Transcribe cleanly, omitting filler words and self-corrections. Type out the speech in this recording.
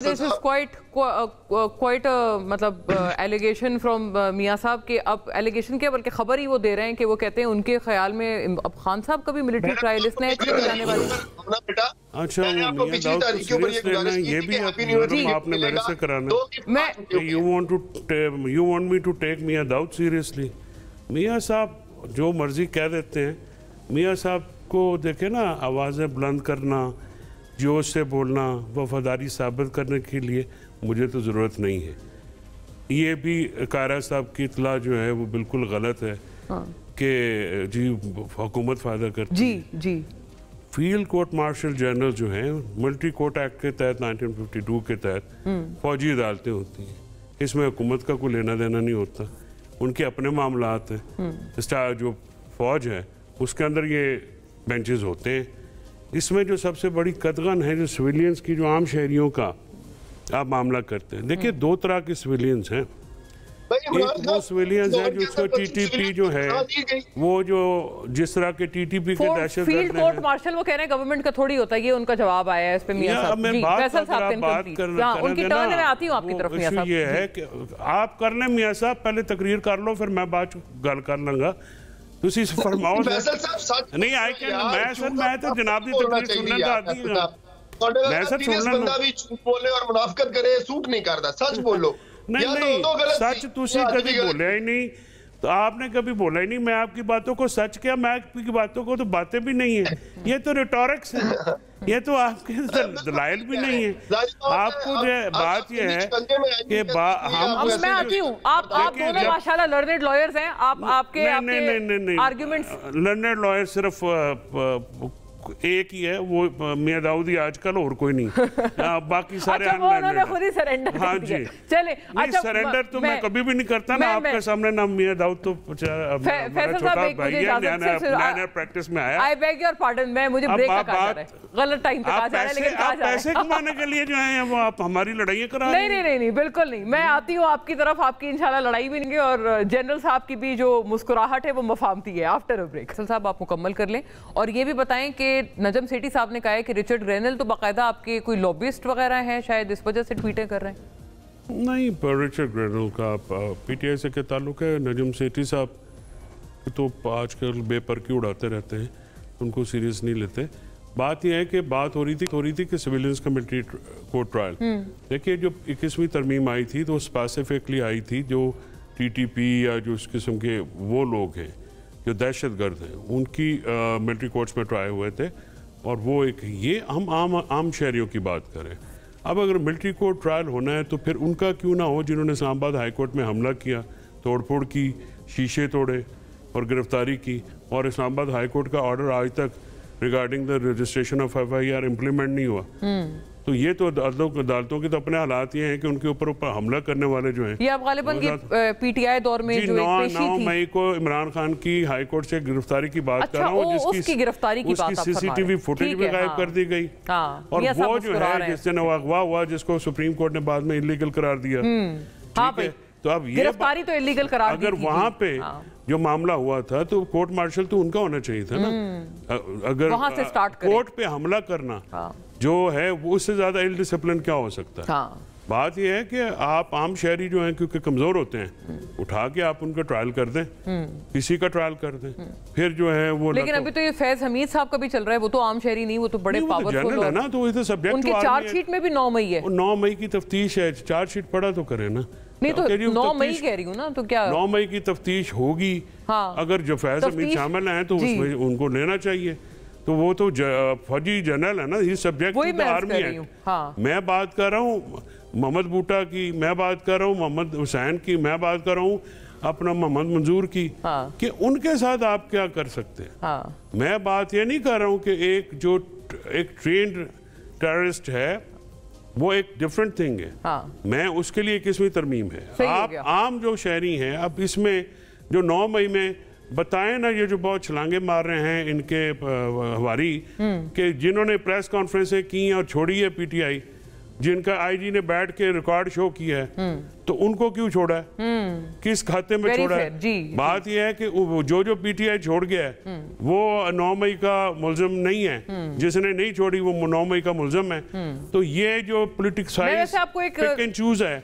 This is quite मतलब allegation from मियाँ साहब के अब allegation क्या बल्कि खबर ही वो दे रहे हैं कि वो कहते हैं उनके ख्याल में अब खान साहब का भी मिलिट्री ट्रायल इसने जाने वाली। अच्छा मियाँ दाऊद को सीरियस लेना है ये भी आपने मेरे से कराना। मैं you want me to take मियाँ दाऊद seriously? मियाँ साहब जो मर्जी कह देते हैं। मियाँ साहब को देखे ना आवाज़ें बुलंद करना, जोश से बोलना, वफादारी साबित करने के लिए मुझे तो ज़रूरत नहीं है। ये भी कायरा साहब की इतला जो है वो बिल्कुल गलत है कि जी हुकूमत फ़ायदा करती है। जी फील्ड कोर्ट मार्शल जनरल जो हैं मिलिट्री कोर्ट एक्ट के तहत 1952 के तहत फौजी अदालतें होती हैं। इसमें हुकूमत का कोई लेना देना नहीं होता, उनके अपने मामलात हैं। जो फ़ौज है उसके अंदर ये बेंचेस होते हैं। इसमें जो सबसे बड़ी कदगन है जो सिविलियंस की, जो आम शहरियों का आप मामला करते हैं। देखिए दो तरह के सिविलियंस हैं। एक वो सिविलियंस है जिसको टीटीपी जो है वो जो जिस तरह के टीटीपी के दहशतगर्द फील्ड कोर्ट मार्शल वो कह रहे हैं गवर्नमेंट का थोड़ी होता है, ये उनका जवाब आया है इस पे मियां साहब। उनकी टर्न में आती हूं आपकी तरफ मियां साहब। ये है कि आप करने मियां साहब पहले तकरीर कर लो, फिर मैं बाद गल कर लूंगा। ਤੁਸੀਂ ਫਰਮਾਓ ਨਹੀਂ ਆਈ ਕੈਨ ਮੈਂ ਤਾਂ ਜਨਾਬ ਦੀ ਤਕਰੀਰ ਸੁਣਨ ਦਾ ਆਦੀ ਹਾਂ। ਤੁਹਾਡੇ ਨਾਲ ਸੀਰੀਅਸ ਬੰਦਾ ਵੀ ਝੂਠ ਬੋਲੇ ਔਰ ਮੁਨਾਫਕਤ ਕਰੇ ਸੂਟ ਨਹੀਂ ਕਰਦਾ। सच बोलो। नहीं सच तुसी कभी बोला ही नहीं, तो आपने कभी बोला ही नहीं। मैं आपकी बातों को सच किया, मैं आपकी बातों को तो बातें भी नहीं है, ये तो रिटोरिक्स है, ये तो आपके दलाइल भी नहीं है। आपको जो बात ये है कि हम मैं आती हूँ, आप दोनों माशाल्लाह लर्नेड लॉयर्स हैं। आपके आर्गुमेंट्स लर्नेड लॉयर सिर्फ एक ही है, वो मियाँ दाऊद ही आजकल, और कोई नहीं। बाकी सारे अच्छा, वो उन्होंने खुद ही सरेंडर हाँ जी चले। अच्छा सरेंडर तो मैं कभी भी नहीं करता ना आपके सामने ना। मियाँ दाऊद तो छोटा भाई है, नया प्रैक्टिस में आया। आई बेग योर पार्डन, मैं मुझे ब्रेक का कहा जा रहा है, गलत टाइम पे कहा जा रहा है, लेकिन कहा जा रहा है पैसे कमाने के लिए जो है वो आप हमारी लड़ाइयाँ करा रहे हैं। नहीं बिल्कुल नहीं। मैं आती हूँ आपकी तरफ, आपकी इंशाल्लाह लड़ाई भी नहीं है। और जनरल साहब की भी जो मुस्कुराहट है वो मफामती है। आफ्टर अ ब्रेक साहब आप मुकम्मल कर लें और ये भी बताएं कि नजम सेठी साहब ने कहा है कि रिचर्ड ग्रेनल तो बाकायदा आपके कोई लॉबिस्ट वगैरह हैं, शायद इस वजह से ट्वीटें कर रहे हैं। नहीं, पर रिचर्ड ग्रेनल का पीटीआई से क्या ताल्लुक है? नजम सेठी साहब तो आजकल बेपरकी उड़ाते रहते हैं, उनको सीरियस नहीं लेते। बात यह है कि बात हो रही थी कि सिविलियंस का मिलिट्री कोर्ट ट्रायल। देखिए जो 21वीं तरमीम आई थी तो स्पेसिफिकली आई थी जो टीटीपी या जो इस किस्म के वो लोग हैं जो दहशतगर्द हैं, उनकी मिलिट्री कोर्ट्स में ट्रायल हुए थे। और वो एक ये हम आम शहरियों की बात करें। अब अगर मिलिट्री कोर्ट ट्रायल होना है तो फिर उनका क्यों ना हो जिन्होंने इस्लामाबाद हाई कोर्ट में हमला किया, तोड़फोड़ की, शीशे तोड़े और गिरफ्तारी की, और इस्लामाबाद हाई कोर्ट का ऑर्डर आज तक regarding the registration of FIR implement नहीं हुआ। तो ये तो अदालतों के तो अपने हालात ये हैं कि उनके ऊपर हमला करने वाले जो हैं, ये आप गालिबन पीटीआई दौर में जो 9 मई को इमरान खान की हाई कोर्ट से गिरफ्तारी की बात कर रहा हूँ, जिसकी गिरफ्तारी की बात CCTV फुटेज भी गायब कर दी गई। और वो जो है जिस दिन अगवा हुआ जिसको सुप्रीम कोर्ट ने बाद में इलीगल करार दिया, ठीक है। तो अब ये गिरफ्तारी तो इलीगल करार दी, अगर वहाँ पे जो मामला हुआ था तो कोर्ट मार्शल तो उनका होना चाहिए था ना। अगर वहाँ से स्टार्ट कोर्ट पे हमला करना जो है वो उससे ज्यादा इल डिसिप्लिन क्या हो सकता है? बात यह है कि आप आम शहरी जो हैं क्योंकि कमजोर होते हैं, उठा के आप उनका ट्रायल कर दें, किसी का ट्रायल कर दें, फिर जो है वो। लेकिन अभी तो ये फैज हमीद साहब का भी चल रहा है, वो तो आम शहरी नहीं, वो तो बड़े पावरफुल है ना। तो ये तो सब्जेक्ट उनकी चार्जशीट में भी 9 मई है। 9 मई की तफ्तीश है, चार्जशीट पड़ा तो करे ना। नहीं तो 9 मई कह रही हूँ ना, तो क्या 9 मई की तफ्तीश होगी। अगर जो फैज हमीद शामिल हैं तो उसमें उनको लेना चाहिए। तो वो तो फौजी जनरल है ना, ये सब्जेक्ट तो आर्मी है। मैं बात कर रहा हूँ मोहम्मद बूटा की, मैं बात कर रहा हूँ मोहम्मद हुसैन की, मैं बात कर रहा हूँ अपना मोहम्मद मंजूर की, कि उनके साथ आप क्या कर सकते हैं। मैं बात ये नहीं कर रहा हूँ कि एक ट्रेंड टेररिस्ट है, वो एक डिफरेंट थिंग है। मैं उसके लिए 21वीं तरमीम है। आप आम जो शहरी हैं, अब इसमें जो 9 मई में बताएं ना, ये जो बहुत छलांगे मार रहे हैं इनके हवारी, कि जिन्होंने प्रेस कॉन्फ्रेंसें की और छोड़ी है पीटीआई, جن کا آئی جی نے بیٹھ کے ریکارڈ شو کیا ہے تو ان کو کیوں چھوڑا ہے, کس کھاتے میں چھوڑا ہے؟ بات یہ ہے کہ جو پی ٹی آئی چھوڑ گیا ہے وہ 9 مئی کا ملزم نہیں ہے, جس نے نہیں چھوڑی وہ 9 مئی کا ملزم ہے. تو یہ جو پولیٹکس پک اینڈ چوز ہے